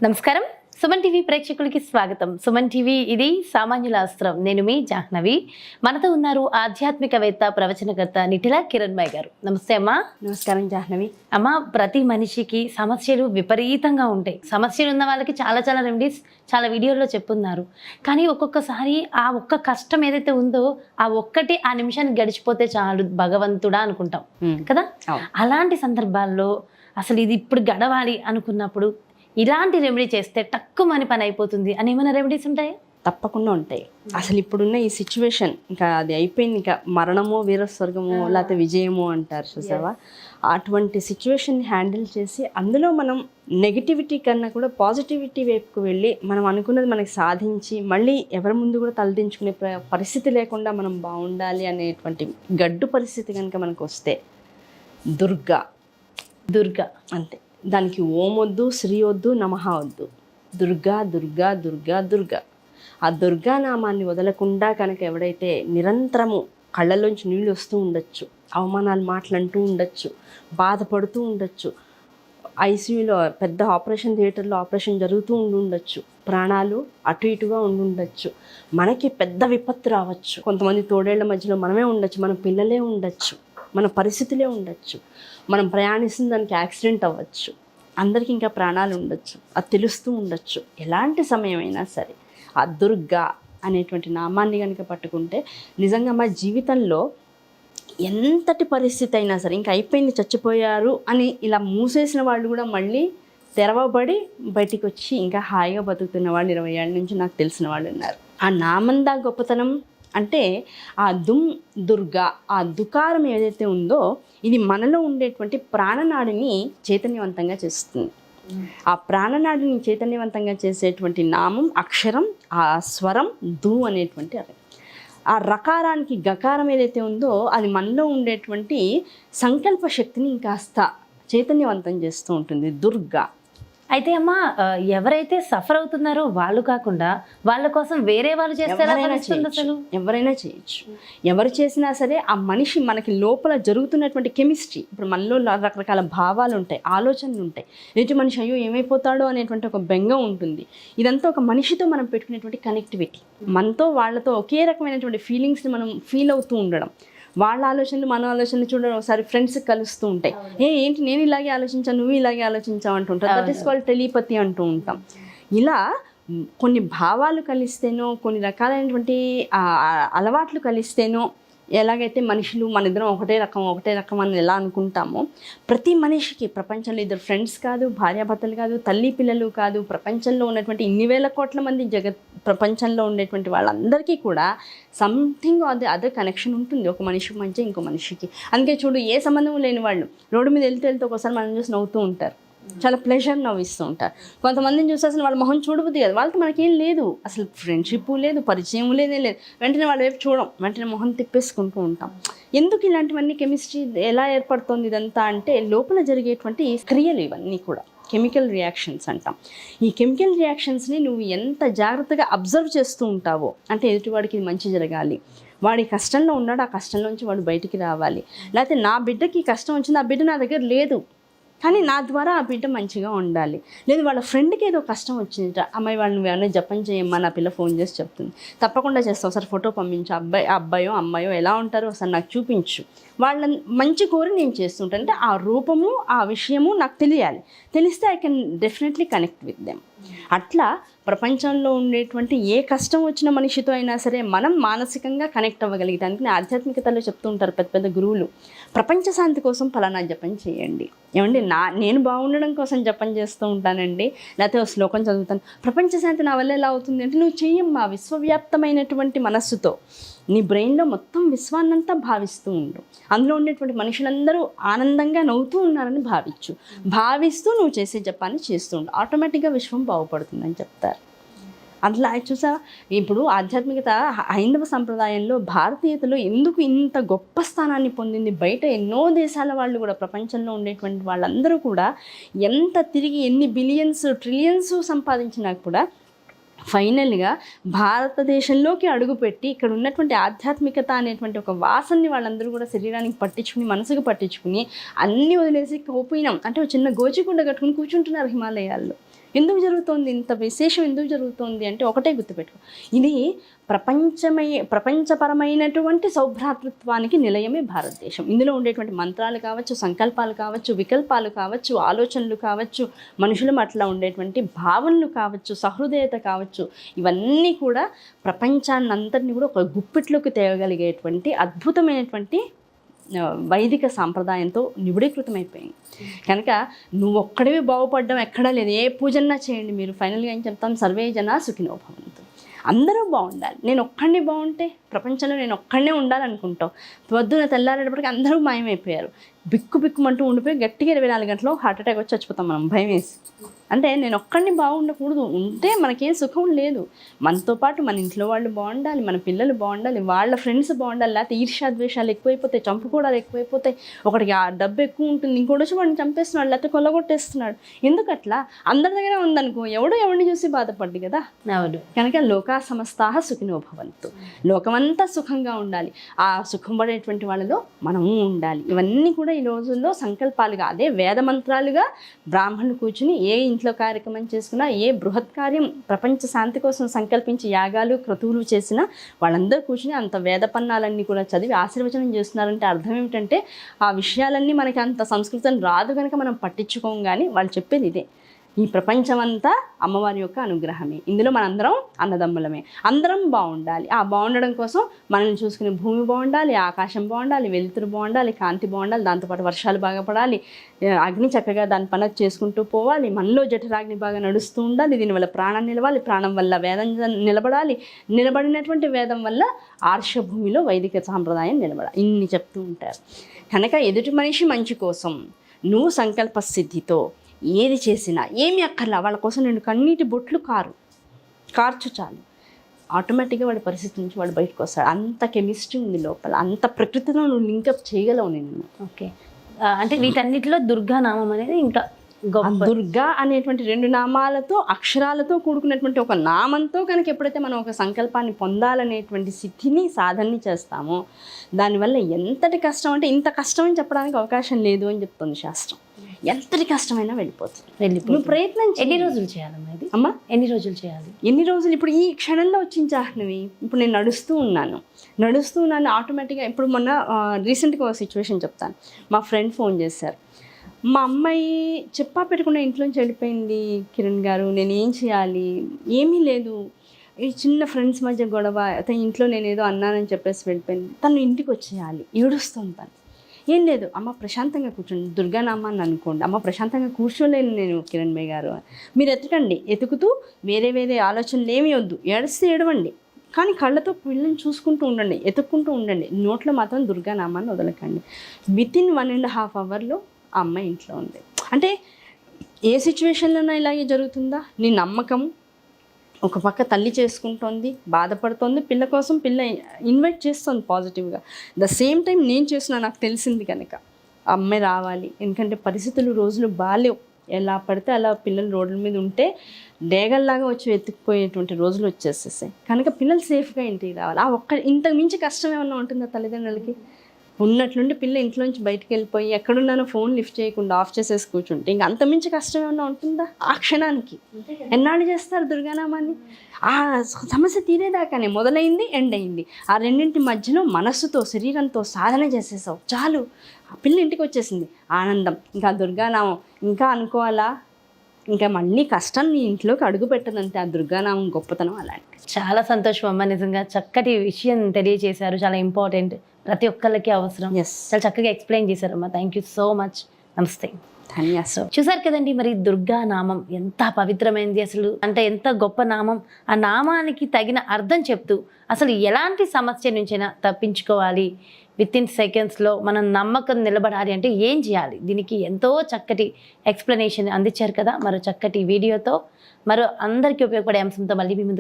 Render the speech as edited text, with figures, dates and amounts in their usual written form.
నమస్కారం. సుమన్ టీవీ ప్రేక్షకులకి స్వాగతం. సుమన్ టీవీ ఇది సామాన్యుల అస్త్రం. నేను మీ జాహ్నవి. మనతో ఉన్నారు ఆధ్యాత్మికవేత్త, ప్రవచనకర్త నిటిల కిరణ్మయ్య గారు. నమస్తే అమ్మా. నమస్కారం జాహ్నవి. అమ్మ, ప్రతి మనిషికి సమస్యలు విపరీతంగా ఉంటాయి. సమస్యలు ఉన్న వాళ్ళకి చాలా రెమెడీస్ చాలా వీడియోల్లో చెప్పున్నారు. కానీ ఒక్కొక్కసారి ఆ ఒక్క కష్టం ఏదైతే ఉందో ఆ ఒక్కటి ఆ నిమిషానికి గడిచిపోతే చాలు భగవంతుడా అనుకుంటాం కదా. అలాంటి సందర్భాల్లో అసలు ఇది ఇప్పుడు గడవాలి అనుకున్నప్పుడు ఇలాంటి రెమెడీ చేస్తే టక్కుమని పని అయిపోతుంది అని ఏమైనా రెమెడీస్ ఉంటాయా? తప్పకుండా ఉంటాయి. అసలు ఇప్పుడున్న ఈ సిచ్యువేషన్ ఇంకా అది అయిపోయింది. ఇంకా మరణమో వీరస్వర్గమో లేకపోతే విజయమో అంటారు చూసావా. అటువంటి సిచ్యువేషన్ని హ్యాండిల్ చేసి అందులో మనం నెగిటివిటీ కన్నా కూడా పాజిటివిటీ వైపుకు వెళ్ళి మనం అనుకున్నది మనకి సాధించి మళ్ళీ ఎవరి ముందు కూడా తలదించుకునే పరిస్థితి లేకుండా మనం బాగుండాలి అనేటువంటి గడ్డు పరిస్థితి కనుక మనకు వస్తే దుర్గా అంతే. దానికి ఓం వద్దు, శ్రీ వద్దు, నమః వద్దు. దుర్గా దుర్గా దుర్గా దుర్గా. ఆ దుర్గా నామాన్ని వదలకుండా కనుక ఎవడైతే నిరంతరము కళ్ళలోంచి నీళ్ళు వస్తూ ఉండొచ్చు, అవమానాలు మాటలంటూ ఉండొచ్చు, బాధపడుతూ ఉండొచ్చు, ఐసీయూలో పెద్ద ఆపరేషన్ థియేటర్లో ఆపరేషన్ జరుగుతూ ఉండొచ్చు, ప్రాణాలు అటు ఇటుగా ఉండొచ్చు, మనకి పెద్ద విపత్తు రావచ్చు, కొంతమంది తోడేళ్ల మధ్యలో మనమే ఉండొచ్చు, మన పిల్లలే ఉండొచ్చు, మన పరిస్థితులే ఉండొచ్చు, మనం ప్రయాణిస్తున్న దానికి యాక్సిడెంట్ అవ్వచ్చు, అందరికీ ఇంకా ప్రాణాలు ఉండొచ్చు, అది తెలుస్తూ ఉండొచ్చు. ఎలాంటి సమయమైనా సరే ఆ దుర్గా అనేటువంటి నామాన్ని కనుక పట్టుకుంటే నిజంగా మా జీవితంలో ఎంతటి పరిస్థితి అయినా సరే ఇంకా అయిపోయింది, చచ్చిపోయారు అని ఇలా మూసేసిన వాళ్ళు కూడా మళ్ళీ తెరవబడి బయటికి వచ్చి ఇంకా హాయిగా బతుకుతున్న వాళ్ళు 20 ఏళ్ళ నుంచి నాకు తెలిసిన వాళ్ళు ఉన్నారు. ఆ నామందా గొప్పతనం అంటే ఆ దుర్గా, ఆ దుకారం ఏదైతే ఉందో ఇది మనలో ఉండేటువంటి ప్రాణనాడిని చైతన్యవంతంగా చేస్తుంది. ఆ ప్రాణనాడిని చైతన్యవంతంగా చేసేటువంటి నామం, అక్షరం, ఆ స్వరం అనేటువంటి ఆ రకారానికి గకారం ఏదైతే ఉందో అది మనలో ఉండేటువంటి సంకల్ప శక్తిని ఇంకాస్త చైతన్యవంతం చేస్తూ ఉంటుంది దుర్గా. అయితే అమ్మ, ఎవరైతే సఫర్ అవుతున్నారో వాళ్ళు కాకుండా వాళ్ళ కోసం వేరే వాళ్ళు చేస్తే అసలు ఎవరైనా చేయొచ్చు. ఎవరు చేసినా సరే ఆ మనిషి మనకి లోపల జరుగుతున్నటువంటి కెమిస్ట్రీ, ఇప్పుడు మనలో రకరకాల భావాలు ఉంటాయి, ఆలోచనలు ఉంటాయి. ఎదుటి మనిషి అయ్యో ఏమైపోతాడో అనేటువంటి ఒక బెంగ ఉంటుంది. ఇదంతా ఒక మనిషితో మనం పెట్టుకునేటువంటి కనెక్టివిటీ, మనతో వాళ్ళతో ఒకే రకమైనటువంటి ఫీలింగ్స్ని మనం ఫీల్ అవుతూ ఉండడం, వాళ్ళ ఆలోచనలు మన ఆలోచనలు చూడడం. ఒకసారి ఫ్రెండ్స్ కలుస్తూ ఉంటాయి, ఏంటి నేను ఇలాగే ఆలోచించాను, నువ్వు ఇలాగే ఆలోచించావు అంటుంటాం. దట్ ఈస్ కాల్డ్ టెలిపతి అంటూ ఉంటాం. ఇలా కొన్ని భావాలు కలిస్తేనో, కొన్ని రకాలైనటువంటి అలవాట్లు కలిస్తేనో, ఎలాగైతే మనుషులు మన ఇద్దరం ఒకటే రకం అని ఎలా అనుకుంటామో, ప్రతి మనిషికి ప్రపంచంలో ఇద్దరు ఫ్రెండ్స్ కాదు, భార్యాభర్తలు కాదు, తల్లి పిల్లలు కాదు, ప్రపంచంలో ఉన్నటువంటి ఇన్ని వేల కోట్ల మంది ప్రపంచంలో ఉండేటువంటి వాళ్ళందరికీ కూడా సంథింగ్ అదర్ కనెక్షన్ ఉంటుంది ఒక మనిషికి మధ్య ఇంకో మనిషికి. అందుకే చూడు, ఏ సంబంధం లేని వాళ్ళు రోడ్డు మీద వెళ్తే ఒకసారి మనం చూసి నవ్వుతూ ఉంటారు, చాలా ప్లెజర్ నవ్విస్తూ ఉంటారు. కొంతమందిని చూస్తే అసలు వాళ్ళ మొహం చూడబుద్ది కదా, వాళ్ళతో మనకేం లేదు, అసలు ఫ్రెండ్షిప్ లేదు, పరిచయం లేదే లేదు, వెంటనే వాళ్ళ వైపు చూడం, వెంటనే మొహం తిప్పేసుకుంటూ ఉంటాం. ఎందుకు ఇలాంటివన్నీ కెమిస్ట్రీ ఎలా ఏర్పడుతుంది ఇదంతా అంటే లోపల జరిగేటువంటి క్రియలు ఇవన్నీ కూడా కెమికల్ రియాక్షన్స్ అంటాం. ఈ కెమికల్ రియాక్షన్స్ని నువ్వు ఎంత జాగ్రత్తగా అబ్జర్వ్ చేస్తూ ఉంటావో, అంటే ఎదుటివాడికి మంచి జరగాలి, వాడి కష్టంలో ఉన్నాడు, ఆ కష్టంలోంచి వాడు బయటికి రావాలి, లేకపోతే నా బిడ్డకి కష్టం వచ్చింది, ఆ బిడ్డ నా దగ్గర లేదు కానీ నా ద్వారా ఆ బిడ్డ మంచిగా ఉండాలి, లేదు వాళ్ళ ఫ్రెండ్కి ఏదో కష్టం వచ్చింది, అమ్మాయి వాళ్ళని ఏమైనా జపం చేయమ్మా, నా పిల్ల ఫోన్ చేసి చెప్తుంది, తప్పకుండా చేస్తావు, ఒకసారి ఫోటో పంపించు, అబ్బాయో అమ్మాయో ఎలా ఉంటారో ఒకసారి నాకు చూపించు, వాళ్ళని మంచి కోరి నేను చేస్తుంటాను. అంటే ఆ రూపము, ఆ విషయము నాకు తెలిస్తే I can definitely connect with them. అట్లా ప్రపంచంలో ఉండేటువంటి ఏ కష్టం వచ్చిన మనిషితో అయినా సరే మనం మానసికంగా కనెక్ట్ అవ్వగలిగడానికి ఆధ్యాత్మికతలో చెప్తూ ఉంటారు పెద్ద గురువులు, ప్రపంచ శాంతి కోసం ఫలానా జపం చేయండి. ఏమండి, నేను బాగుండడం కోసం జపం చేస్తూ ఉంటానండి, లేకపోతే ఒక శ్లోకం చదువుతాను, ప్రపంచ శాంతి నా వల్ల ఎలా అవుతుంది అంటే నువ్వు చెయ్యమ్మా, విశ్వవ్యాప్తమైనటువంటి మనస్సుతో నీ బ్రెయిన్లో మొత్తం విశ్వాన్నంతా భావిస్తూ ఉండు, అందులో ఉండేటువంటి మనుషులందరూ ఆనందంగా నవ్వుతూ ఉన్నారని భావిస్తూ నువ్వు చేసే జపాన్ని చేస్తూ ఉండు, ఆటోమేటిక్గా విశ్వం బాగుపడుతుందని చెప్తారు. అట్లా చూసా, ఇప్పుడు ఆధ్యాత్మికత హైందవ సంప్రదాయంలో భారతీయతలో ఎందుకు ఇంత గొప్ప స్థానాన్ని పొందింది? బయట ఎన్నో దేశాల వాళ్ళు కూడా, ప్రపంచంలో ఉండేటువంటి వాళ్ళందరూ కూడా ఎంత తిరిగి ఎన్ని బిలియన్స్ ట్రిలియన్స్ సంపాదించినా కూడా ఫైనల్గా భారతదేశంలోకి అడుగుపెట్టి ఇక్కడ ఉన్నటువంటి ఆధ్యాత్మికత అనేటువంటి ఒక వాసనని వాళ్ళందరూ కూడా శరీరానికి పట్టించుకుని, మనసుకు పట్టించుకుని అన్నీ వదిలేసి కోపినం అంటే ఒక చిన్న గోచిగుండ కట్టుకుని కూర్చుంటున్నారు హిమాలయాల్లో. ఎందుకు జరుగుతోంది, ఇంత విశేషం ఎందుకు జరుగుతోంది అంటే ఒకటే గుర్తుపెట్టుకో, ఇది ప్రపంచపరమైనటువంటి సౌభ్రాతృత్వానికి నిలయమే భారతదేశం. ఇందులో ఉండేటువంటి మంత్రాలు కావచ్చు, సంకల్పాలు కావచ్చు, వికల్పాలు కావచ్చు, ఆలోచనలు కావచ్చు, మనుషుల పట్ల ఉండేటువంటి భావనలు కావచ్చు, సహృదయత కావచ్చు, ఇవన్నీ కూడా ప్రపంచాన్నంతటిని కూడా ఒక గుప్పిట్లోకి తేగలిగేటువంటి అద్భుతమైనటువంటి వైదిక సాంప్రదాయంతో నిబిడీకృతమైపోయింది. కనుక నువ్వు ఒక్కడివి బాగుపడడం ఎక్కడా లేదు. ఏ పూజన్నా చేయండి మీరు, ఫైనల్గా ఏం చెప్తాం, సర్వే జనా సుఖినో భవంతు. అందరూ బాగుండాలి. నేను ఒక్కడిని బాగుంటే ప్రపంచంలో నేను ఒక్కడనే ఉండాలనుకుంటాం. పొద్దున తెల్లారేటప్పటికి అందరూ మాయమైపోయారు. బిక్కుమంటూ ఉండిపోయి గట్టిగా 24 గంటలు హార్ట్ అటాక్ వచ్చి చచ్చిపోతాం మనం భయం వేసి. అంటే నేను ఒక్కడిని బాగుండకూడదు, ఉంటే మనకేం సుఖం లేదు. మనతో పాటు మన ఇంట్లో వాళ్ళు బాగుండాలి, మన పిల్లలు బాగుండాలి, వాళ్ళ ఫ్రెండ్స్ బాగుండాలి. లేకపోతే ఈర్ష్యాద్వేషాలు ఎక్కువైపోతాయి, చంపుకోవడాలు ఎక్కువైపోతాయి. ఒకటికి ఆ డబ్బు ఎక్కువ ఉంటుంది, ఇంకోటి వచ్చి వాడిని చంపేస్తున్నాడు, లేకపోతే కొల్లగొట్టేస్తున్నాడు. ఎందుకట్లా? అందరి దగ్గర ఉందనుకో, ఎవరిని చూసి బాధపడ్డు కదా. అవును. కనుక లోకా సమస్తాః సుఖినో భవంతు. లోకమంతా సుఖంగా ఉండాలి, ఆ సుఖం పడేటువంటి వాళ్ళలో మనము ఉండాలి. ఇవన్నీ కూడా ఈ రోజుల్లో సంకల్పాలుగా, అదే వేద మంత్రాలుగా బ్రాహ్మణులు కూర్చుని ఏ ఇంట్లో కార్యక్రమం చేసుకున్నా, ఏ బృహత్ కార్యం ప్రపంచ శాంతి కోసం సంకల్పించి యాగాలు క్రతువులు చేసినా వాళ్ళందరూ కూర్చుని అంత వేద పన్నాలన్నీ కూడా చదివి ఆశీర్వచనం చేస్తున్నారంటే అర్థం ఏమిటంటే ఆ విషయాలన్నీ మనకి అంత సంస్కృతం రాదు కనుక మనం పట్టించుకోం. కానీ వాళ్ళు చెప్పేది ఇదే, ఈ ప్రపంచమంతా అమ్మవారి యొక్క అనుగ్రహమే, ఇందులో మనందరం అన్నదమ్ములమే, అందరం బాగుండాలి. ఆ బాగుండడం కోసం మనల్ని చూసుకునే భూమి బాగుండాలి, ఆకాశం బాగుండాలి, వెలుతురు బాగుండాలి, కాంతి బాగుండాలి, దాంతోపాటు వర్షాలు బాగా పడాలి, అగ్ని చక్కగా దాని పని చేసుకుంటూ పోవాలి, మనలో జఠరాగ్ని బాగా నడుస్తూ ఉండాలి, దీనివల్ల ప్రాణం నిలవాలి, ప్రాణం వల్ల వేదం నిలబడాలి, నిలబడినటువంటి వేదం వల్ల ఆర్షభూమిలో వైదిక సాంప్రదాయం నిలబడాలి. ఇన్ని చెప్తూ ఉంటారు. కనుక ఎదుటి మనిషి మంచి కోసం నువ్వు సంకల్ప సిద్ధితో ఏది చేసినా ఏమి అక్కర్లా, వాళ్ళ కోసం నేను కన్నీటి బొట్లు కార్చు చాలు, ఆటోమేటిక్గా వాడి పరిస్థితి నుంచి వాడు బయటకు వస్తాడు. అంత కెమిస్ట్రీ ఉంది లోపల, అంత ప్రకృతిలో నువ్వు లింకప్ చేయగలవు నేను. ఓకే, అంటే వీటన్నిటిలో దుర్గా నామం అనేది ఇంకా దుర్గా అనేటువంటి 2 నామాలతో, అక్షరాలతో కూడుకున్నటువంటి ఒక నామంతో కనుక ఎప్పుడైతే మనం ఒక సంకల్పాన్ని పొందాలనేటువంటి సిద్ధిని సాధనని చేస్తామో దానివల్ల ఎంతటి కష్టం అంటే ఇంత కష్టం అని చెప్పడానికి అవకాశం లేదు అని చెప్తుంది శాస్త్రం. ఎంతటి కష్టమైనా వెళ్ళిపోతుంది. నువ్వు ప్రయత్నం ఎన్ని రోజులు చేయాలమ్మా ఇది? అమ్మా ఎన్ని రోజులు చేయాలి? ఎన్ని రోజులు? ఇప్పుడు ఈ క్షణంలో వచ్చిన జాహ్నవి, ఇప్పుడు నేను నడుస్తూ ఉన్నాను ఆటోమేటిక్గా. ఇప్పుడు మొన్న రీసెంట్గా ఒక సిచ్యువేషన్ చెప్తాను. మా ఫ్రెండ్ ఫోన్ చేశారు, మా అమ్మాయి చెప్పా పెట్టకుండా ఇంట్లోంచి వెళ్ళిపోయింది కిరణ్ గారు, నేను ఏం చేయాలి? ఏమీ లేదు, ఈ చిన్న ఫ్రెండ్స్ మధ్య గొడవ, అతను ఇంట్లో నేను ఏదో అన్నానని చెప్పేసి వెళ్ళిపోయింది, తను ఇంటికి వచ్చేయాలి, ఏడుస్తుంది తను. ఏం లేదు అమ్మ ప్రశాంతంగా కూర్చోండి, దుర్గానామాన్ని అనుకోండి. అమ్మ ప్రశాంతంగా కూర్చోలేను నేను కిరణ్ బై గారు, మీరు ఎతకండి, ఎతుకుతూ వేరే ఆలోచనలు ఏమీ వద్దు, ఏడిస్తే ఏడవండి, కానీ కళ్ళతో పిల్లల్ని చూసుకుంటూ ఉండండి, ఎతుక్కుంటూ ఉండండి, నోట్లో మాత్రం దుర్గానామాన్ని వదలకండి. వితిన్ 1.5 అవర్లో ఆ అమ్మాయి ఇంట్లో ఉంది. అంటే ఏ సిచ్యువేషన్లోనైనా ఇలాగే జరుగుతుందా? నీ నమ్మకం ఒక పక్క తల్లి చేసుకుంటోంది, బాధపడుతోంది, పిల్ల కోసం పిల్ల ఇన్వైట్ చేస్తుంది పాజిటివ్గా. ద సేమ్ టైం నేను చేసిన నాకు తెలిసింది కనుక ఆ అమ్మాయి రావాలి. ఎందుకంటే పరిస్థితులు రోజులు బాగాలేవు, ఎలా పడితే అలా పిల్లలు రోడ్ల మీద ఉంటే డేగల్లాగా వచ్చి వెతుక్కుపోయేటువంటి రోజులు వచ్చేసేసాయి. కనుక పిల్లలు సేఫ్గా ఇంటికి రావాలి. ఆ ఇంతకు మించి కష్టం ఏమన్నా ఉంటుందా తల్లిదండ్రులకి? ఉన్నట్లుండి పిల్ల ఇంట్లోంచి బయటకు వెళ్ళిపోయి ఎక్కడున్నానో ఫోన్ లిఫ్ట్ చేయకుండా ఆఫ్ చేసేసి కూర్చుంటే ఇంకా అంతమించి కష్టం ఏమన్నా ఉంటుందా? ఆ క్షణానికి ఎన్నాళ్ళు చేస్తారు దుర్గానామాన్ని? ఆ సమస్య తీరేదాకానే మొదలైంది, ఎండ్ అయింది. ఆ రెండింటి మధ్యలో మనస్సుతో శరీరంతో సాధన చేసేసావు చాలు, ఆ పిల్ల ఇంటికి వచ్చేసింది, ఆనందం. ఇంకా దుర్గానామం ఇంకా అనుకోవాలా? ఇంకా మళ్ళీ కష్టం నీ ఇంట్లోకి అడుగు పెట్టదంటే ఆ దుర్గానామం గొప్పతనం అలాంటి. చాలా సంతోషం అమ్మ, నిజంగా చక్కటి విషయం తెలియజేశారు, చాలా ఇంపార్టెంట్, ప్రతి ఒక్కరికి అవసరం. చాలా చక్కగా ఎక్స్ప్లెయిన్ చేశారమ్మా. Thank you so much. నమస్తే. చూసారు కదండి, మరి దుర్గా నామం ఎంత పవిత్రమైనది అసలు, అంటే ఎంత గొప్ప నామం. ఆ నామానికి తగిన అర్థం చెప్తూ అసలు ఎలాంటి సమస్య నుంచైనా తప్పించుకోవాలి, వితిన్ సెకండ్స్లో మనం నమ్మకం నిలబడాలి అంటే ఏం చేయాలి, దీనికి ఎంతో చక్కటి ఎక్స్ప్లెనేషన్ అందించారు కదా. మరో చక్కటి వీడియోతో మరో అందరికీ ఉపయోగపడే అంశంతో మళ్ళీ మీ ముందు